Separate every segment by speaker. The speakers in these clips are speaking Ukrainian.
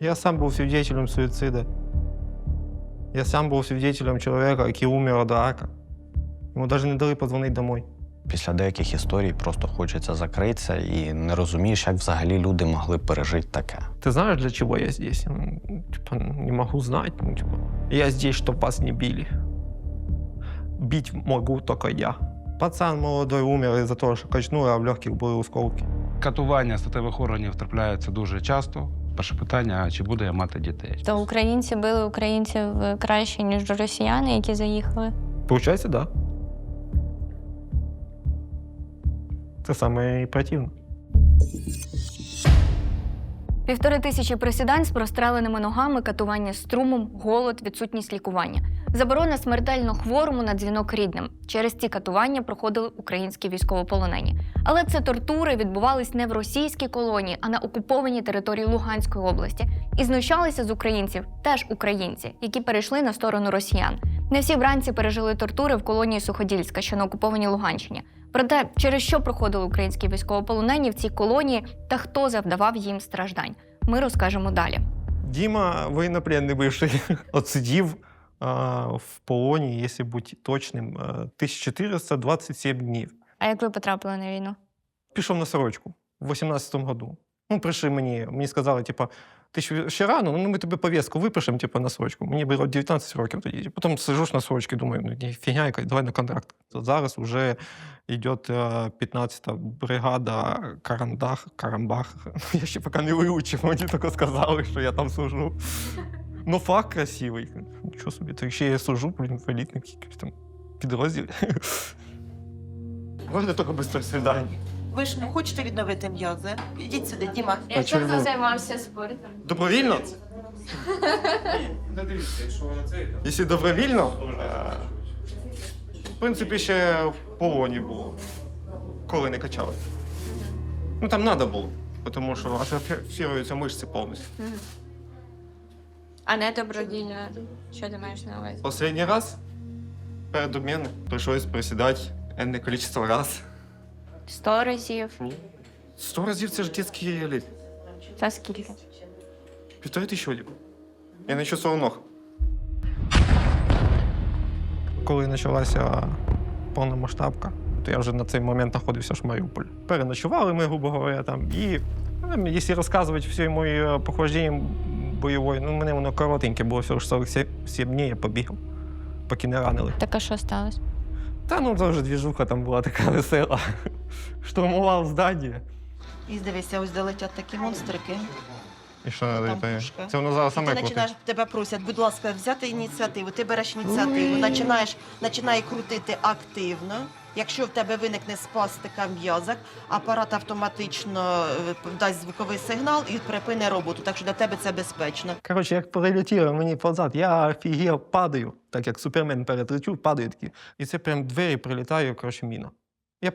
Speaker 1: Я сам був свидетелем суїциду. Я сам був свидетелем чоловіка, який умер від рака. Йому навіть не дали подзвонити домой.
Speaker 2: Після деяких історій просто хочеться закритися і не розумієш, як взагалі люди могли пережити таке.
Speaker 1: Ты знаешь, для чего я здесь? Типа, не могу знать. Я здесь, чтобы вас не били. Бить могу только я. Пацан молодой умер из-за того, что качнув, а в легких були осколки.
Speaker 3: Катування статевих органів трапляються дуже часто. Перше питання, а чи буду я мати дітей?
Speaker 4: То українці били українців краще, ніж росіяни, які заїхали.
Speaker 1: Получается, да. Це саме і противно.
Speaker 4: 1500 присідань з простреленими ногами, катування струмом, голод, відсутність лікування. Заборона смертельно хворому на дзвінок рідним. Через ці катування проходили українські військовополонені. Але це тортури відбувались не в російській колонії, а на окупованій території Луганської області. І знущалися з українців теж українці, які перейшли на сторону росіян. Не всі бранці пережили тортури в колонії Суходільська, що на окупованій Луганщині. Проте, через що проходили українські військовополонені в цій колонії та хто завдавав їм страждань, ми розкажемо далі.
Speaker 1: Діма, воєннопленний бивший, отсидів в полоні, якщо бути точним, 1427 днів.
Speaker 4: А як ви потрапили на війну?
Speaker 1: Пішов на сорочку в 18-му году. Ну, прийшли мені сказали, типа, ти ще рано, ну ми тобі повістку випишемо, типа, на срочку. Мені було 19 років тоді. Потім сижу на срочці, думаю, ну, фігня якась, давай на контракт. Зараз вже йде 15-та бригада Карамбах. Я ще поки не вивчив, мені тільки сказали, що я там служу. Ну, факт красивий. Нічого собі, то ще я служу, блін, в елітних якихось там підрозділі. Можна тільки швидко свідання.
Speaker 5: Ви ж не хочете відновити м'язи? Ідіть сюди, Діма.
Speaker 1: А чому?
Speaker 4: займався спортом.
Speaker 1: Добровільно? Якщо добровільно, в принципі, ще в полоні було, коли не качали. Ну, там треба було, тому що атрофіруються мишці повністю.
Speaker 4: А не добровільно, що ти маєш на увазі?
Speaker 1: Останній раз перед обміном прийшлось присідати енне кількість раз.
Speaker 4: 100 разів.
Speaker 1: 100 разів це ж дитячий літ.
Speaker 4: Це скільки?
Speaker 1: 1500 разів. Я не чувствував ног. Коли почалася повномасштабка, то я вже на цей момент знаходився в Маріуполі. Переночували ми, грубо говоря, там. І якщо розказувати всі мої походження бойової, ну, мене воно коротеньке було, всього 47 днів я побігав, поки не ранили.
Speaker 4: Так а що сталося?
Speaker 1: Та ну, це вже двіжуха там була така весела. Штурмував здання.
Speaker 5: І дивися, ось долетять такі монстрики.
Speaker 1: І що
Speaker 5: Там
Speaker 1: треба?
Speaker 5: пушка.
Speaker 1: Це воно зараз
Speaker 5: І
Speaker 1: саме
Speaker 5: ти
Speaker 1: крутить.
Speaker 5: починаєш, тебе просять, будь ласка, взяти ініціативу. Ти береш ініціативу, починає крутити активно. Якщо в тебе виникне спастика м'язок, апарат автоматично дасть звуковий сигнал і припине роботу. Так що для тебе це безпечно.
Speaker 1: Коротше, як прилетіло мені позад, я офігел, падаю, так як Супермен перед падаю такі. І це прям двері прилітає, коротше, міна. Я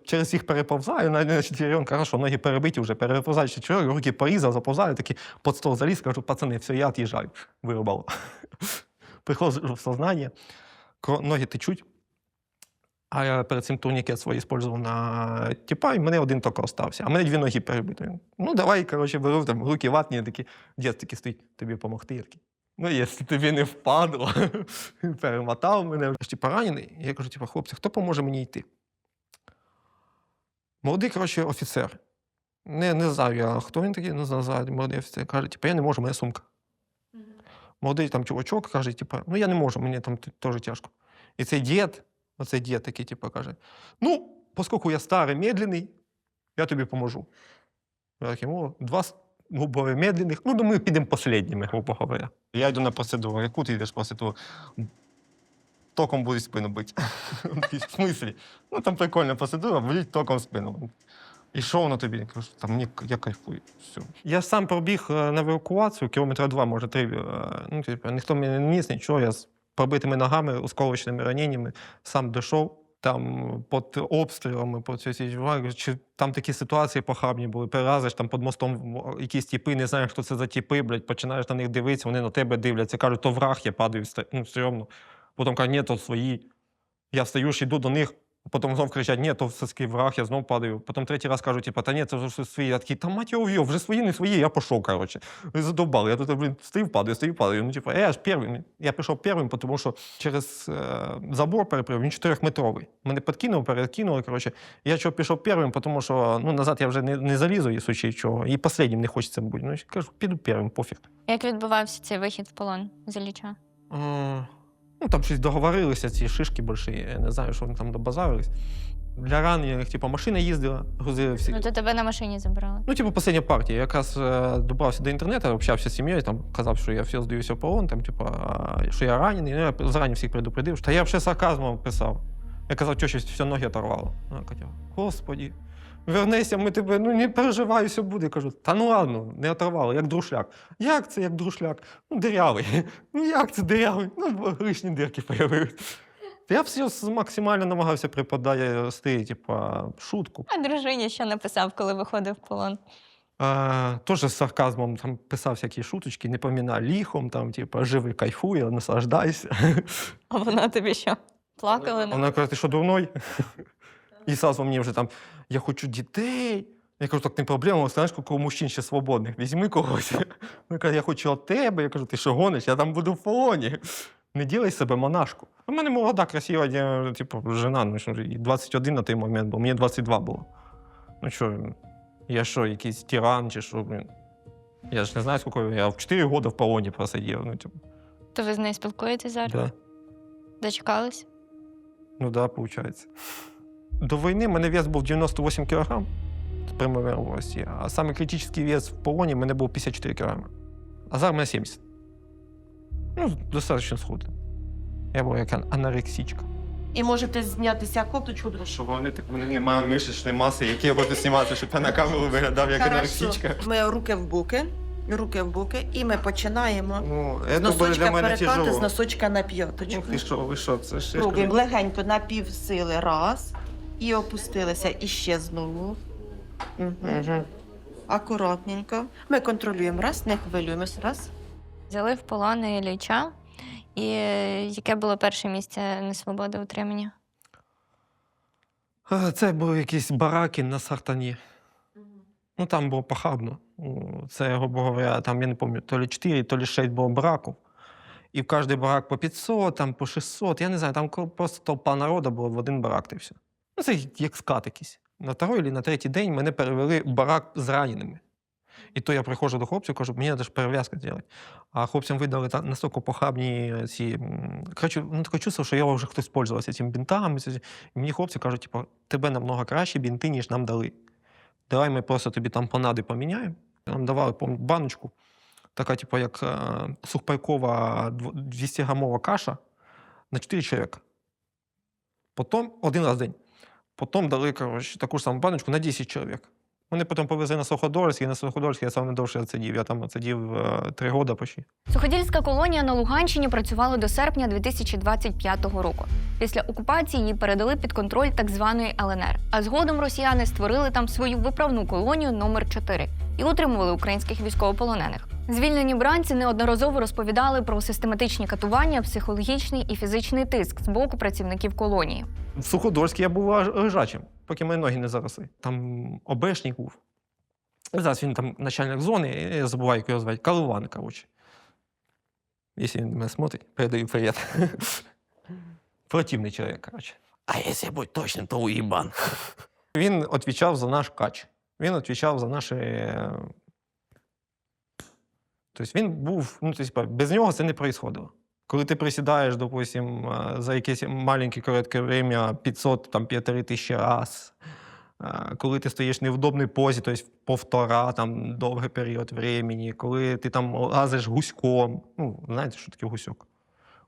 Speaker 1: через всіх переповзаю, на четверенка, хорошо, ноги перебиті вже, переповзаю четверенка, руки порізав, заповзаю, такий під стол заліз, кажу, пацани, все, я від'їжджаю, вирубало. Приходжу в сознання, ноги течуть, а я перед цим турнікет свій використовував на тіпа, і мене один тільки остався, а мене дві ноги перебиті. Ну, давай, коротше, беру, там, руки ватні, такі, дід такий стоїть, тобі допомогти, я такий. Ну, якщо тобі не впадло, перемотав мене. Типа ранений, я кажу, типа, хлопці, хто поможе мені йти? Молодий, коротше, офіцер. Не знаю я, хто він такий, не знаю, молодий офіцер. Каже, типу, я не можу, у мене сумка. Молодий там чувачок каже, типу, ну я не можу, мені там теж тяжко. І цей дід такий, типу, каже, ну, оскільки я старий, медленний, я тобі поможу. Я такий, о, два, грубо говоря, медленних, ну, ми підемо останніми, грубо говоря. Я йду на процедуру. Яку ти йдеш процедуру? Током будуть спину бити. В смислі? Ну, там прикольна процедура, будуть током в спину. І що воно тобі? Я кажу, там мені, я кайфую. Все. Я сам пробіг на евакуацію, кілометра 2, може 3. Ну, типу, ніхто мені не ніс, нічого. Я з пробитими ногами, осколочними раненнями сам дійшов. Там під обстрілами, там такі ситуації похабні були. Перелазиш там під мостом якісь тіпи, не знаєш, хто це за тіпи, блядь, починаєш на них дивитися, вони на тебе дивляться, кажуть, то враг, я падаю, ну, стрьомно. Потім кажуть, ні, то свої. Я встаю, йду до них, Потім знов кричать, ні, то все-таки враг, я знов падаю. Потім третій раз кажуть, типу, та ні, це вже свої. Я такий, та мать його, вже свої, не свої, я пішов, коротше. Ви задовбали. Я тут, блін, стою, падаю. Ну, типу, я ж першим. Я пішов першим, тому що через забор переприв, він 4-метровий. Мене підкинули, перекинули, коротше. Я чого пішов першим, тому що, ну, назад я вже не залізу, і сучі чого. І останнім не хочеться бути. Ну, я кажу, піду першим, пофіг.
Speaker 4: Як відбувався цей вихід в полон з Ілліча?
Speaker 1: Ну, там щось договорилися, ці шишки більші, я не знаю, що вони там добазарились. Для ранених, типу, машина їздила, грузили всі.
Speaker 4: Ну, то тебе на машині забрали.
Speaker 1: Ну, типу, остання партія. Я якраз добрався до інтернету, общався з сім'єю, там, казав, що я все здаюся в полон, там, типу, що я ранений. Ну, я зарані всіх предупредив. Та я взагалі сарказмом писав. Я казав, що щось все ноги оторвало. Вона казала, господі, вернися, ми тебе, ну не переживай, все буде. Я кажу, та ну ладно, не оторвало, як друшляк. Як це як друшляк? Ну, дирявий. Ну, як це дирявий? Ну, лишні дирки появились. Я все максимально намагався преподати, типа, шутку.
Speaker 4: А дружині що написав, коли виходив в полон?
Speaker 1: Теж з сарказмом там писав всякі шуточки, не помінай ліхом, там, типа, живи, кайфуй, наслаждайся.
Speaker 4: А вона тобі що? Плакала?
Speaker 1: Вона каже, ти що, дурной? І зразу мені вже там, я хочу дітей. Я кажу, так не проблема, знаєш, скільки у мужчин ще свободних, візьми когось. Вона каже, я хочу від тебе. Я кажу, ти що гониш, я там буду в полоні. Не ділай з себе монашку. У мене молода, красива, типу, жена, ну, що, і 21 на той момент, бо мені 22 було. Ну що, я що, якийсь тиран чи що, блін. Я ж не знаю, скільки, я в 4 роки в полоні просидів. Ну, типу.
Speaker 4: То ви з нею спілкуєтесь зараз?
Speaker 1: Да.
Speaker 4: Дочекались?
Speaker 1: Ну да, виходить. До війни в мене вес був 98 кг при вирості, а самий критичний вес в полоні в мене був 54 кг. А зараз в мене 70. Ну, достатньо схудо. Я був як анорексичка.
Speaker 5: І можете знятися кофточку, друг.
Speaker 1: Щоб вони так, мене немає мишечної маси, які я буду знімати, щоб я на камеру виглядав як анорексичка.
Speaker 5: Ми руки в боки, і ми починаємо
Speaker 1: Ну,
Speaker 5: з
Speaker 1: це буде для
Speaker 5: носочка
Speaker 1: мене
Speaker 5: перекати, з
Speaker 1: тяжело.
Speaker 5: носочка на п'яточку.
Speaker 1: Ну, ви що, це ж...
Speaker 5: Пробуємо легенько на пів сили, раз, і опустилися, і ще знову. Угу. Акуратненько. Ми контролюємо, раз, не хвилюємось, раз.
Speaker 4: Взяли в полон Ілліча. І яке було перше місце несвободи утримання?
Speaker 1: Це були якісь бараки на Сартані. Ну, там було похабно. Це, грубо говоря, там, я не пам'ятаю, то ли 4, то ли 6 було бараків. І в кожний барак по 500, там по 600. Я не знаю, там просто толпа народу було в один барак, і все. Ну, це як скат якийсь. На другий чи на третій день мене перевели в барак з раненими. І то я приходжу до хлопців, кажу, мені треба ж перев'язку зробити. А хлопцям видали настільки похабні ці... Коротше, ну, таке чувство, що я вже хтось пользувався цими бінтами. І мені хлопці кажуть, типу, тебе намного краще бінти, ніж нам дали. Давай ми просто тобі там понади поміняємо. Нам давали баночку, така, типу, як сухпайкова 200-грамова каша на 4 чоловіка. Потім, один раз в день. Потім дали, коротше, таку ж саму баночку на 10 чоловік. Вони потім повезли на Суходольськ, і на Суходольськ я саме довше відсидів. Я там відсидів 3 роки почти.
Speaker 4: Суходільська колонія на Луганщині працювала до серпня 2025 року. Після окупації її передали під контроль так званої ЛНР. А згодом росіяни створили там свою виправну колонію номер 4 і утримували українських військовополонених. Звільнені бранці неодноразово розповідали про систематичні катування, психологічний і фізичний тиск з боку працівників колонії.
Speaker 1: В Суходольській я був лежачим, поки мої ноги не заросли. Там обешник був. Зараз він там начальник зони, я забуваю, як його звати, Каливан, коротше. Якщо він мене смотрить, передаю привіт. Противний чоловік, коротше. А якщо бути точним, то уїбан. Він відповідав за наш кач. Він відповідав за наші... Тобто він був, ну, тобто, без нього це не відбувалося. Коли ти присідаєш, допустим, за якесь маленьке коротке время 500, там, 5000 раз, коли ти стоїш в невдобній позі, тобто повтора, там, довгий період времени, коли ти там лазиш гуськом, ну, знаєте, що таке гусьок?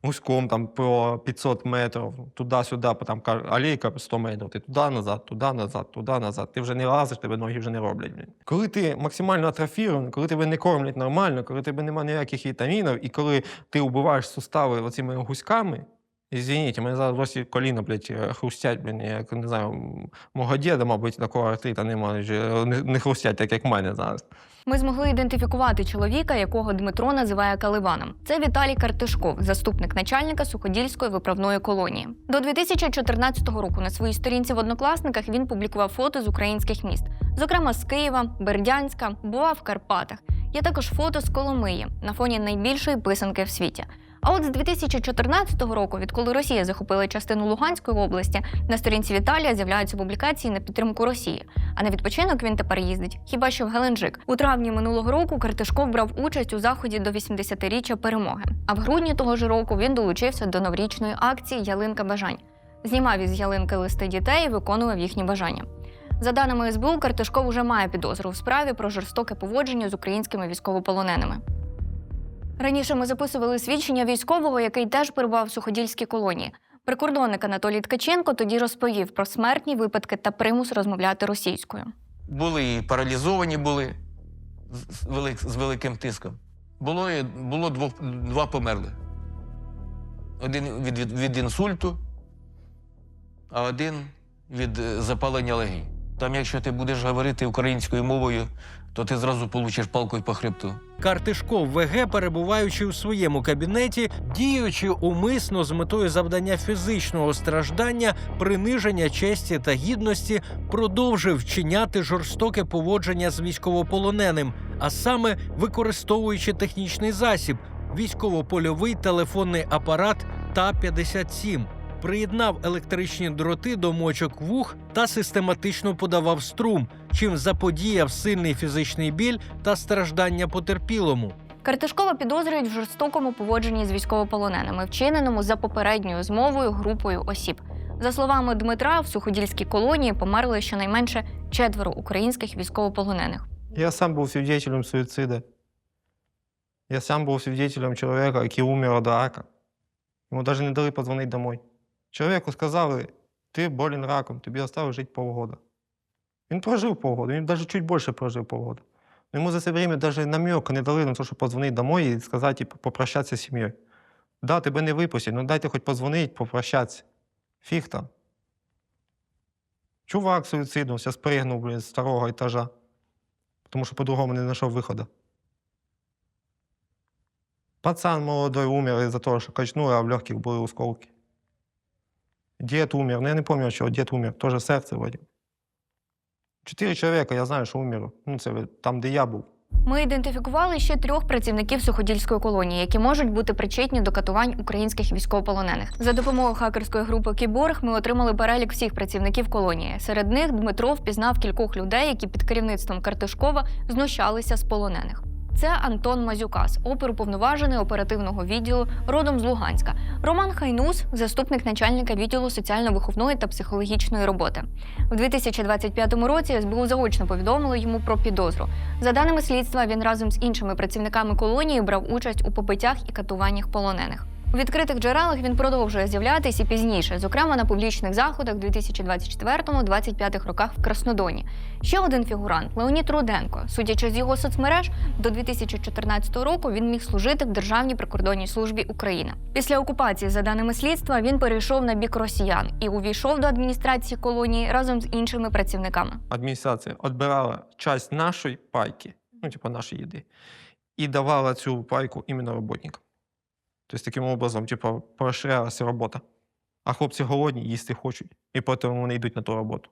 Speaker 1: Гуськом там по 500 метрів, туди-сюди, там алейка 100 метрів, ти туди-назад, туди-назад, туди-назад. Ти вже не лазиш, тебе ноги вже не роблять. Коли ти максимально атрофірований, коли тебе не кормлять нормально, коли тебе немає ніяких вітамінів, і коли ти вбиваєш сустави оцими гуськами, извините, мене зараз досі коліна, блядь, хрустять, блін, як, не знаю, мого діда, мабуть, такого артрита немає, не хрустять, так як в мене зараз.
Speaker 4: Ми змогли ідентифікувати чоловіка, якого Дмитро називає Каливаном. Це Віталій Картишков, заступник начальника Суходільської виправної колонії. До 2014 року на своїй сторінці в Однокласниках він публікував фото з українських міст. Зокрема, з Києва, Бердянська, бував в Карпатах. Є також фото з Коломиї на фоні найбільшої писанки в світі. А от з 2014 року, відколи Росія захопила частину Луганської області, на сторінці Віталія з'являються публікації на підтримку Росії. А на відпочинок він тепер їздить хіба що в Геленджик. У травні минулого року Картишков брав участь у заході до 80-річчя перемоги. А в грудні того ж року він долучився до новорічної акції «Ялинка бажань». Знімав із ялинки листи дітей і виконував їхні бажання. За даними СБУ, Картишков уже має підозру в справі про жорстоке поводження з українськими військовополоненими. Раніше ми записували свідчення військового, який теж перебував в Суходільській колонії. Прикордонник Анатолій Ткаченко тоді розповів про смертні випадки та примус розмовляти російською.
Speaker 6: Були і паралізовані були з великим тиском. Було два померли. Один від інсульту, а один від запалення легень. Там, якщо ти будеш говорити українською мовою, то ти зразу получиш палкою по хребту.
Speaker 7: Картишков ВГ, перебуваючи у своєму кабінеті, діючи умисно з метою завдання фізичного страждання, приниження честі та гідності, продовжив вчиняти жорстоке поводження з військовополоненим, а саме використовуючи технічний засіб – військово-польовий телефонний апарат ТА-57. Приєднав електричні дроти до мочок вух та систематично подавав струм, чим заподіяв сильний фізичний біль та страждання потерпілому.
Speaker 4: Картишкова підозрюють в жорстокому поводженні з військовополоненими, вчиненому за попередньою змовою групою осіб. За словами Дмитра, в Суходільській колонії померли щонайменше 4 українських військовополонених.
Speaker 1: Я сам був свідетелем суїциду. Я сам був свідетелем чоловіка, який умер від рака. Йому навіть не дали подзвонити домой. Чоловіку сказали, ти болен раком, тобі залишилось жити полгода. Він прожив полгода, він навіть чуть більше прожив полгода. Но ему за це время навіть намека не дали на те, щоб подзвонити домой і сказати, типу, попрощатися з сім'єю. Да, тебе не випустять, ну дайте хоч подзвонити, попрощатися. Фіг там. Чувак суїциднувся, спригнув, блін, з 2-го етажа, тому що по-другому не знайшов виходу. Пацан молодой умер из-за того, что качнуло, а в легких были осколки. Дед умер, ну я не помню, чего дед умер, тоже сердце вроде. 4 чоловіка, я знаю, що умер. Ну, це там, де я був.
Speaker 4: Ми ідентифікували ще 3 працівників Суходільської колонії, які можуть бути причетні до катувань українських військовополонених. За допомогою хакерської групи «Кіборг» ми отримали перелік всіх працівників колонії. Серед них Дмитро впізнав кількох людей, які під керівництвом Картишкова знущалися з полонених. Це Антон Мазюкас, оперуповноважений оперативного відділу, родом з Луганська. Роман Хайнус – заступник начальника відділу соціально-виховної та психологічної роботи. У 2025 році СБУ заочно повідомило йому про підозру. За даними слідства, він разом з іншими працівниками колонії брав участь у побиттях і катуваннях полонених. У відкритих джерелах він продовжує з'являтися і пізніше, зокрема на публічних заходах у 2024-2025 роках в Краснодоні. Ще один фігурант – Леонід Руденко. Судячи з його соцмереж, до 2014 року він міг служити в Державній прикордонній службі України. Після окупації, за даними слідства, він перейшов на бік росіян і увійшов до адміністрації колонії разом з іншими працівниками.
Speaker 1: Адміністрація відбирала часть нашої пайки, ну, типу нашої їди, і давала цю пайку іменно роботникам. Тобто, таким образом, типу, поощрялася робота. А хлопці голодні, їсти хочуть. І потім вони йдуть на ту роботу,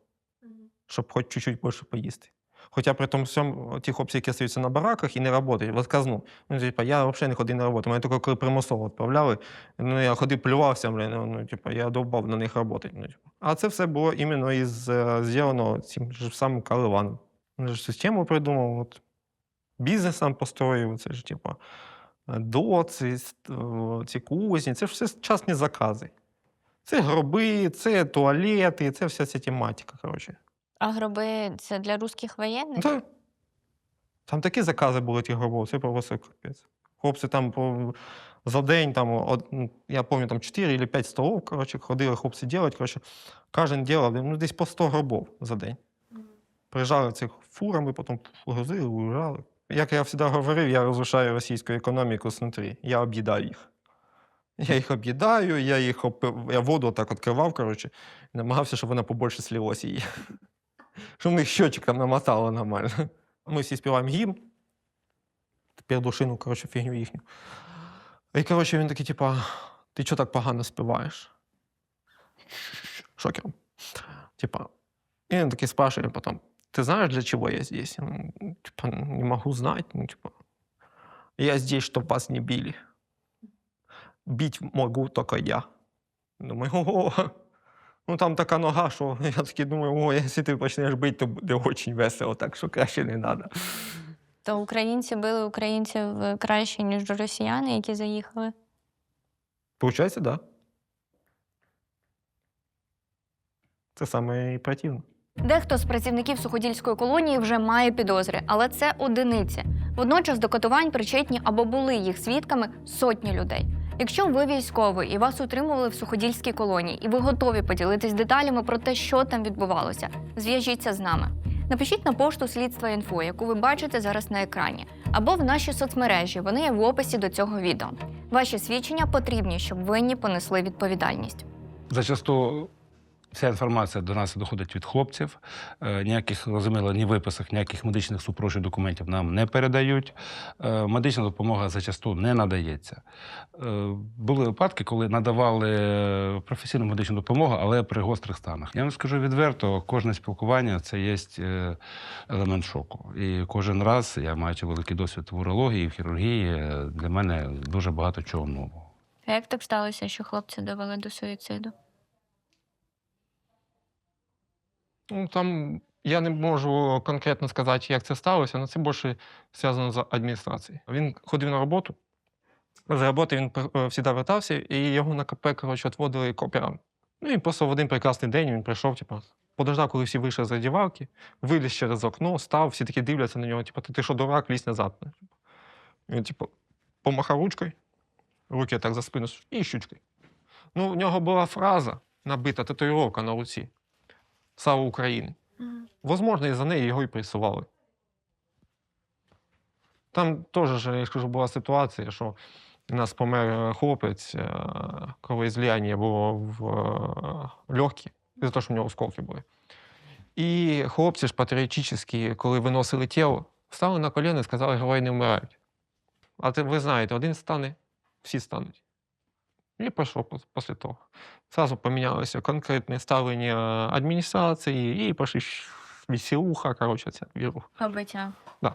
Speaker 1: щоб хоч чуть-чуть більше поїсти. Хоча при тому всьому ті хлопці, які залишаються на бараках і не працюють, в отказну. Ну, типу, я взагалі не ходив на роботу. Мене тільки коли примусово відправляли, ну, я ходив, плювався, ну, типу, я довбав на них працювати. Ну, типу. А це все було іменно зроблено цим ж самим Каливаном. Він ж систему придумав, от, бізнес сам построїв, це ж, типу, доці, ці кузні, це ж все частні закази. Це гроби, це туалети, це вся ця тематика, коротше.
Speaker 8: А гроби – це для русських воєнних?
Speaker 1: Так. Там такі закази були тих гробів, це просто капець. Хлопці там за день, там, я пам'ятаю, там 4 або 5 столів, коротше, ходили хлопці робити, коротше, кожен робив, ну, десь по 100 гробів за день. Приїжджали цих фурами, потім грузили, уїжджали. Як я завжди говорив, я розрушаю російську економіку знутрі. Я об'їдаю їх. Я їх об'їдаю, я воду так відкривав, коротше, і намагався, щоб вона побільше слилася її. Щоб в них щочик там намотало нормально. Ми всі співаємо гімн, передушину, коротше, фігню їхню. І, коротше, він такий, типа, ти чого так погано співаєш? Шокером. Типа, и он такие спрашивает потом, ты знаешь, для чего я здесь? Ну, типа, не могу знать. Ну, типа, я здесь, чтобы вас не били. Бить могу только я. Думаю, ого. Ну, там така нога, що я таки думаю, о, якщо ти почнеш бити, то буде дуже весело, так що краще не треба.
Speaker 8: То українці били українців краще, ніж росіяни, які заїхали?
Speaker 1: Получається, так. Да. Це саме і противно.
Speaker 4: Дехто з працівників суходільської колонії вже має підозри, але це одиниці. Водночас до катувань причетні або були їх свідками сотні людей. Якщо ви військовий і вас утримували в суходільській колонії, і ви готові поділитись деталями про те, що там відбувалося, зв'яжіться з нами. Напишіть на пошту Слідства.Інфо, яку ви бачите зараз на екрані, або в наші соцмережі, вони є в описі до цього відео. Ваші свідчення потрібні, щоб винні понесли відповідальність.
Speaker 3: Зачасту вся інформація до нас доходить від хлопців. Ніяких, зрозуміло, ні виписок, ніяких медичних супроводжуючих документів нам не передають. Медична допомога зачасту не надається. Були випадки, коли надавали професійну медичну допомогу, але при гострих станах. Я вам скажу відверто, кожне спілкування – це є елемент шоку. І кожен раз, я маючи великий досвід в урології, в хірургії, для мене дуже багато чого нового.
Speaker 8: А як так сталося, що хлопці довели до суїциду?
Speaker 1: Ну, там я не можу конкретно сказати, як це сталося, але це більше зв'язано з адміністрацією. Він ходив на роботу, з роботи він завжди вертався, і його на КП, коротше, відводили кооперам. Ну і просто в один прекрасний день він прийшов, типу, подождав, коли всі вийшли з роздівалки, виліз через окно, став, всі такі дивляться на нього, типу, ти що, дурак, лізь назад. Він, типу, помахав ручкою, руки так за спину, і щучкою. Ну, в нього була фраза набита, татуїровка на руці. «Слава Україні». Возможно, із-за неї його і пресували. Там теж, я скажу, була ситуація, що у нас помер хлопець, кровоізлияння було в легкі, із-за того, що в нього осколки були. І хлопці ж патріотичні, коли виносили тіло, встали на коліна і сказали, герої не вмирають. А ви знаєте, один стане, всі стануть. І пішов після того. Сразу помінялося конкретне ставлення адміністрації і пішли веселуха, коротше, ця віруха.
Speaker 8: Побиття.
Speaker 1: Да.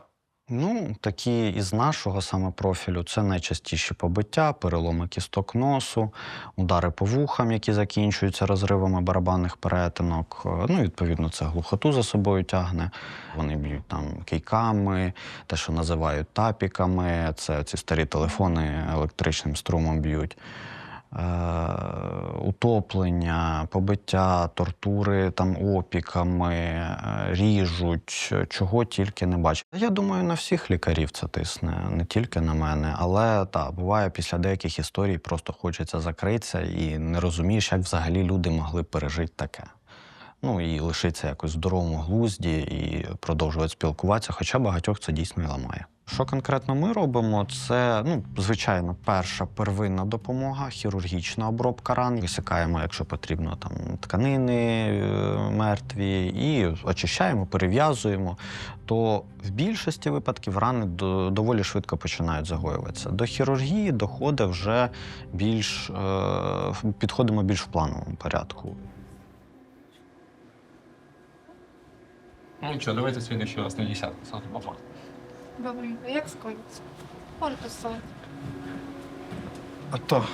Speaker 2: Ну, такі із нашого саме профілю – це найчастіші побиття, переломи кісток носу, удари по вухам, які закінчуються розривами барабанних перетинок. Ну, відповідно, це глухоту за собою тягне. Вони б'ють там кийками, те, що називають тапіками, це ці старі телефони електричним струмом б'ють. Утоплення, побиття, тортури там опіками, ріжуть, чого тільки не бачать. Я думаю, на всіх лікарів це тисне, не тільки на мене. Але так, буває, після деяких історій просто хочеться закритися і не розумієш, як взагалі люди могли пережити таке. Ну і лишитися якось в здоровому глузді і продовжувати спілкуватися, хоча багатьох це дійсно і ламає. Що конкретно ми робимо? Це, звичайно, перша первинна допомога, хірургічна обробка ран. Висикаємо, якщо потрібно, там тканини мертві і очищаємо, перев'язуємо. То в більшості випадків рани доволі швидко починають загоюватися. До хірургії доходить вже підходимо більш в плановому порядку.
Speaker 1: Ну нічого, давайте сьогодні ще раз на 10-ку, сразу по факту.
Speaker 9: Добре, а як скоїться? Он писав.
Speaker 1: А то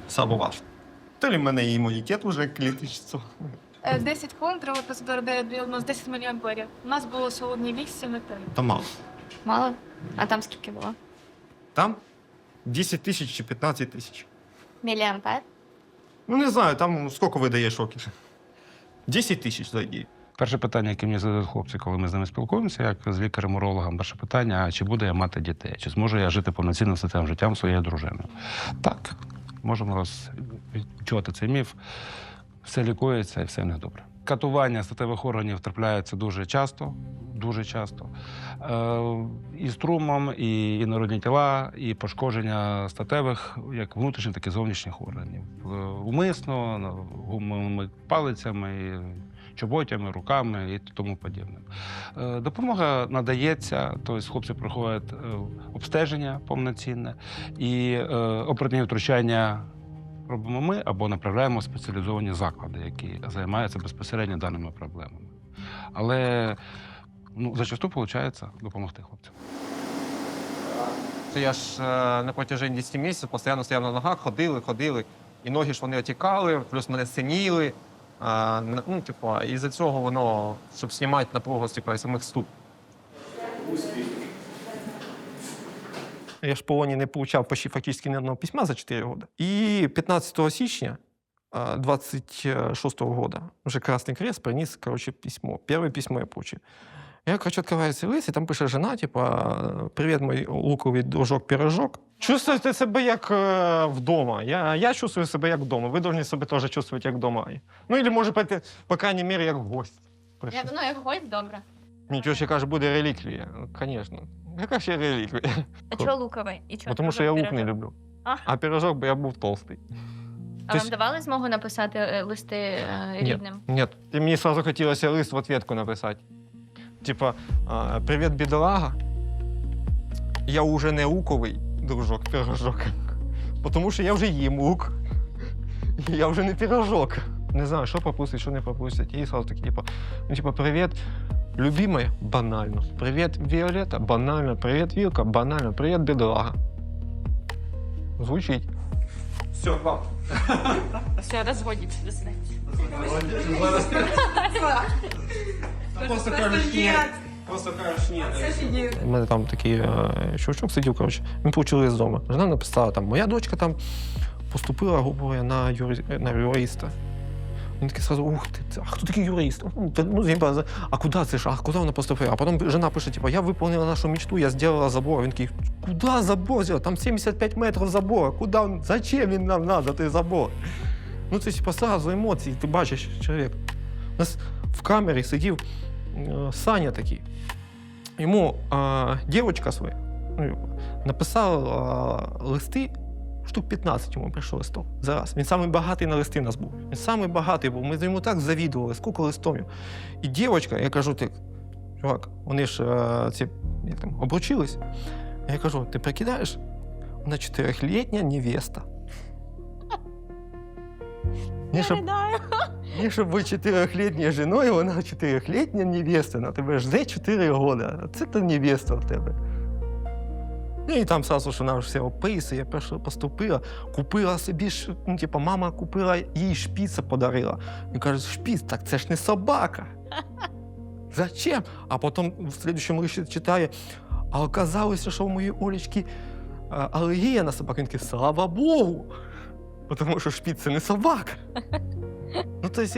Speaker 1: забував. То ли в мене імунітет вже клітичиться.
Speaker 9: 10 хвилин треба позбирати у нас 10 мА. У нас було сьогодні 8,3.
Speaker 1: Та мало.
Speaker 8: Мало? А там скільки було?
Speaker 1: Там 10 тисяч чи 15 тисяч.
Speaker 8: Міліампер?
Speaker 1: Ну не знаю, там скільки видає шоків. 10 тисяч зайде.
Speaker 3: Перше питання, яке мені задають хлопці, коли ми з ними спілкуємося, як з лікарем-урологом, перше питання, а чи буду я мати дітей? Чи зможу я жити повноцінним соціальним життям своєю дружиною? Так, можемо відчувати цей міф. Все лікується і все в них добре. Катування статевих органів трапляються дуже часто. І струмом, і інородні тіла, і пошкодження статевих, як внутрішніх, так і зовнішніх органів. Умисно, гумовими палицями, чоботями, руками і тому подібним. Допомога надається, тобто хлопці проходять обстеження повноцінне і оперативне втручання робимо ми або направляємо в спеціалізовані заклади, які займаються безпосередньо даними проблемами. Але зачасту виходить допомогти хлопцям.
Speaker 1: Я ж на протяжении 10 місяців постійно стояв на ногах, ходили, і ноги ж вони отікали, плюс мене синіли. І за цього воно, щоб знімати напругу з самих ступ. Я ж в полоні не отримав почти фактично ні одного письма за 4 роки. І 15 січня 26 года вже Красний Крест приніс, письмо. Перше письмо я получив. Я, відкриваю цей лист, і там пише жена, «Привіт, мій луковий дружок-пирожок». Чувствуйте себе як вдома. Я чувствую себе як вдома. Ви повинні себе теж чувствувати як вдома. Ну, або, може, по крайній мірі, як гость.
Speaker 8: Як гость, добре.
Speaker 1: Нічого ще каже, буде реліквія. Звісно. Яка ще реліквія?
Speaker 8: А чого луковий? І чого
Speaker 1: Тому що я лук не
Speaker 8: пирожок?
Speaker 1: люблю.
Speaker 8: А.
Speaker 1: А пирожок, бо я був толстий.
Speaker 8: А вам давали змогу написати листи рідним?
Speaker 1: Ні. І мені одразу хотілося лист в ответку написати. Типа, «Привіт, бідолага. Я вже не луковий дружок-пирожок. Тому що я вже їм лук. Я вже не пирожок. Не знаю, що пропустить, що не пропустить. І одразу такі, привіт, любимая, банально. Привіт, Віолетта, банально. Привіт, Вілка, банально. Привіт, бідолага. Звучить. Все, вам.
Speaker 8: Все, розгодіться, до свидання.
Speaker 1: Просто кажеш, ні. У мене там такий чувачок сидів, він получив лист вдома. Жена написала, моя дочка там поступила, грубо говоря, на юриста. Він такий сразу, ух ти, а хто такий юрист? А куди це ж? А куди вона поступила? А потім жена пише, я виконала нашу мечту, я зробила забор. Він такий, куди забор зробила? Там 75 метрів забору. Куди він? Зачем він нам треба, той забор? Це сразу емоції, ти бачиш чоловік. У нас в камері сидів Саня такий. Йому дівчинка своя написала листи, штук 15 йому прийшло листів зараз. Він самий багатий на листи у нас був. Він самий багатий був. Ми йому так завідували, скільки листів. І дівчинка, я кажу, чувак, вони ж обручились. Я кажу, ти прикидаєш? Вона 4-літня невеста. Не, щоб ви 4-літньою жіною, вона 4-літня невеста. На тебе жде 4 роки. Це та невеста в тебе. І там сразу, що вона все описує, я поступила, купила собі, мама купила їй шпіца, подарила. Він каже, шпіц, так це ж не собака. Зачем? А потім в слідчому листі читає, а оказалося, що у моєї Олечки алергія на собак. Він такий, слава Богу! Тому що шпіц – це не собака.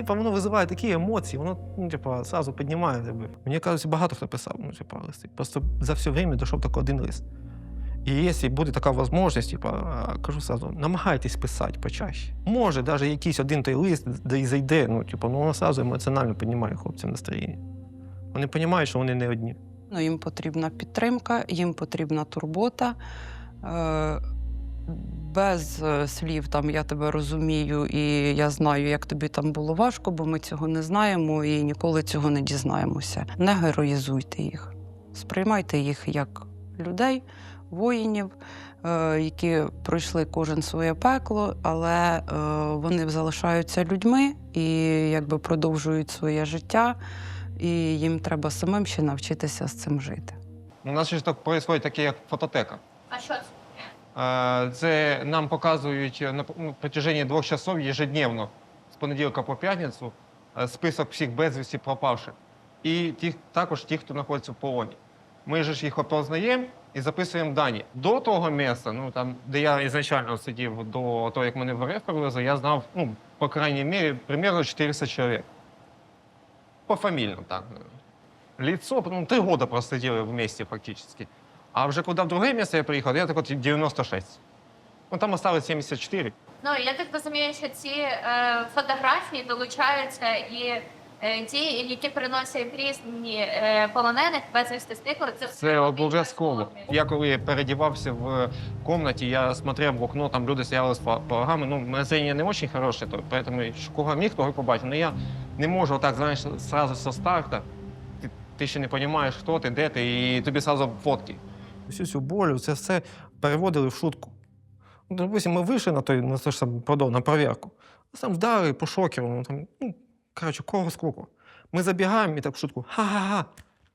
Speaker 1: Воно визиває такі емоції, воно, одразу піднімає тебе. Мені кажуть, багато хто писав, листи. Просто за все время дійшов тільки один лист. І якщо буде така можливість, кажу одразу, намагайтесь писати почаще. Може, навіть якийсь один той лист, де і зайде, воно одразу емоціонально піднімає хлопцям настроєння. Вони розуміють, що вони не одні.
Speaker 10: Їм потрібна підтримка, їм потрібна турбота. Без слів «я тебе розумію» і «я знаю, як тобі там було важко», бо ми цього не знаємо і ніколи цього не дізнаємося. Не героїзуйте їх. Сприймайте їх як людей, воїнів, які пройшли кожен своє пекло, але вони залишаються людьми і продовжують своє життя, і їм треба самим ще навчитися з цим жити.
Speaker 1: У нас ще так відбувається таке, як фототека.
Speaker 8: А що це?
Speaker 1: Це нам показують на протяжении 2 часов ежедневно, з понеділка по п'ятницю, список всіх безвісті пропавших. І також ті, хто знаходиться в полоні. Ми ж їх опознаємо і записуємо дані. До того місця, де я ізначально сидів, до того, як мене в РФ привезли, я знав, по крайній мірі, примерно 400 чоловік. Пофамільно так. Лицо, 3 роки просиділи вместе фактично. А вже коли в друге місце я приїхав, я так 96. Там осталось 74.
Speaker 8: Я так розумію, що ці фотографії долучаються і
Speaker 9: Ті, які приносять різні полонених, безвісти зниклих,
Speaker 1: Це обов'язково. Я коли передівався в кімнаті, я смотрел в окно, там люди стояли з флагами. Ну, моє зрення не дуже хороше, тому кого міг, того і побачив. Але я не можу отак, знаєш, одразу зі старта. Ти ще не розумієш, хто ти, де ти, і тобі одразу фотки. Всю цю болю, це все переводили в шутку. Ну, допустим, ми вийшли на той, на перевірку. Нас там вдарили по шокеру, коротше, кого скільки. Ми забігаємо і так в шутку: ха-ха-ха,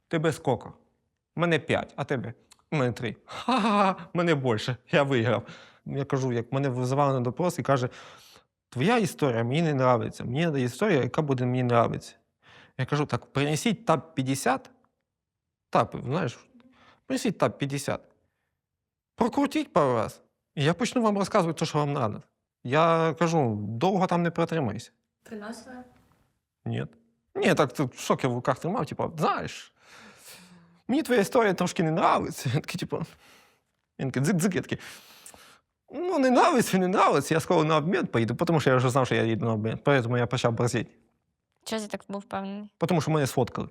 Speaker 1: тебе скільки? Мене 5, а тебе? Мене 3. Ха-ха-ха, мене більше, я виграв. Я кажу, як мене визивали на допрос і каже: твоя історія мені не подобається, мені треба історія, яка буде мені подобатися. Я кажу, так, принесіть ТАП-50, ТАПи, знаєш, принесіть ТАП-50, прокрутіть пару раз, і я почну вам розказувати те, що вам треба. Я кажу, довго там не протримайся.
Speaker 9: приносили.
Speaker 1: Ні. Ні, так тут шокер в руках тримав, типу, знаєш, мені твоя історія трошки не подобається. Він такий, типу, він такий дзик-дзик, я такий, ну, не подобається, я скоро на обмін поїду, тому що я вже знав, що я їду на обмін, тому я почав борзіти.
Speaker 8: Чого ти так був впевнений?
Speaker 1: Тому що мене сфоткали.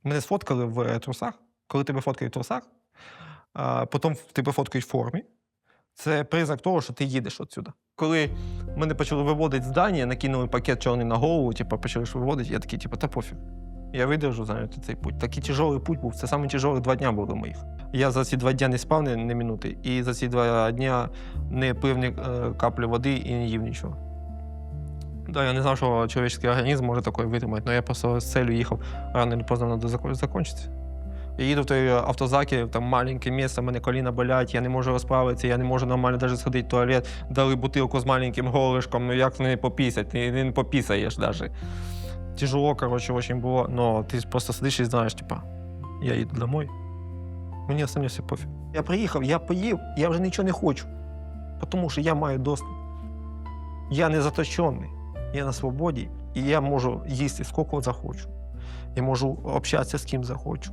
Speaker 1: Мене сфоткали в трусах. Коли тебе фоткають в трусах, потім тебе фоткають в формі. Це признак того, що ти їдеш відсюди. Коли мене почали виводити з здання, накинули пакет чорний на голову, почали виводити, я такий, та пофіг. Я видержу, знаєте, цей путь. Такий тяжелий путь був, це самі тяжелі 2 дні були моїх. Я за ці 2 дні не спав ні минути, і за ці 2 дні не пив ні каплі води і не їв нічого. Да, я не знав, що чоловічий організм може таке витримати, але я просто з целью їхав, рано чи поздно треба закінчитися. Я їду в той автозакі, там маленьке місце, мене коліна болять, я не можу розправитися, я не можу нормально навіть сходити в туалет. Дали бутилку з маленьким горлишком, ну як не попісять, ти не попісаєш навіть. Тяжело, коротше, дуже було, але ти просто сидиш і знаєш, я їду домой, мені остальне все пофіг. Я приїхав, я поїв, я вже нічого не хочу, тому що я маю доступ. Я не заточений, я на свободі, і я можу їсти скільки захочу. Я можу общатися з ким захочу.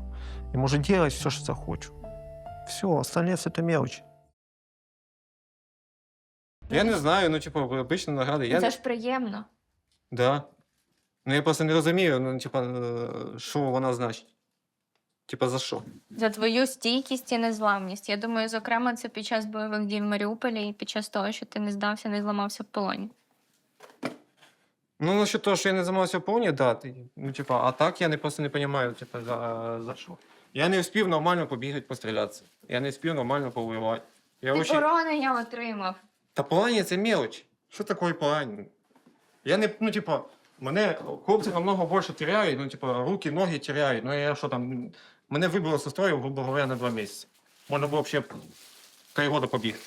Speaker 1: Я можу робити все, що захочу. Все, остальне все це мелочі. Я не знаю, обична награда.
Speaker 4: Це ж приємно.
Speaker 1: Да. Ну я просто не розумію, що вона значить. За що?
Speaker 8: За твою стійкість і незламність. Я думаю, зокрема, це під час бойових дій в Маріуполі і під час того, що ти не здався, не зламався в полоні.
Speaker 1: Ну, насчет того, що я не займався в полоні, да. А так я просто не розумію, за що. Я не встиг нормально побігати, пострілятися. Я не встиг нормально повоювати.
Speaker 4: Ти поранення отримав.
Speaker 1: Та поранення – це мелочь. Що таке поранення? Я не, мене хлопці намного більше теряють, руки, ноги теряють. Ну, я що там, мене вибило з строю, грубо говоря, на 2 місяці. Можна було б ще 3 роки побігти.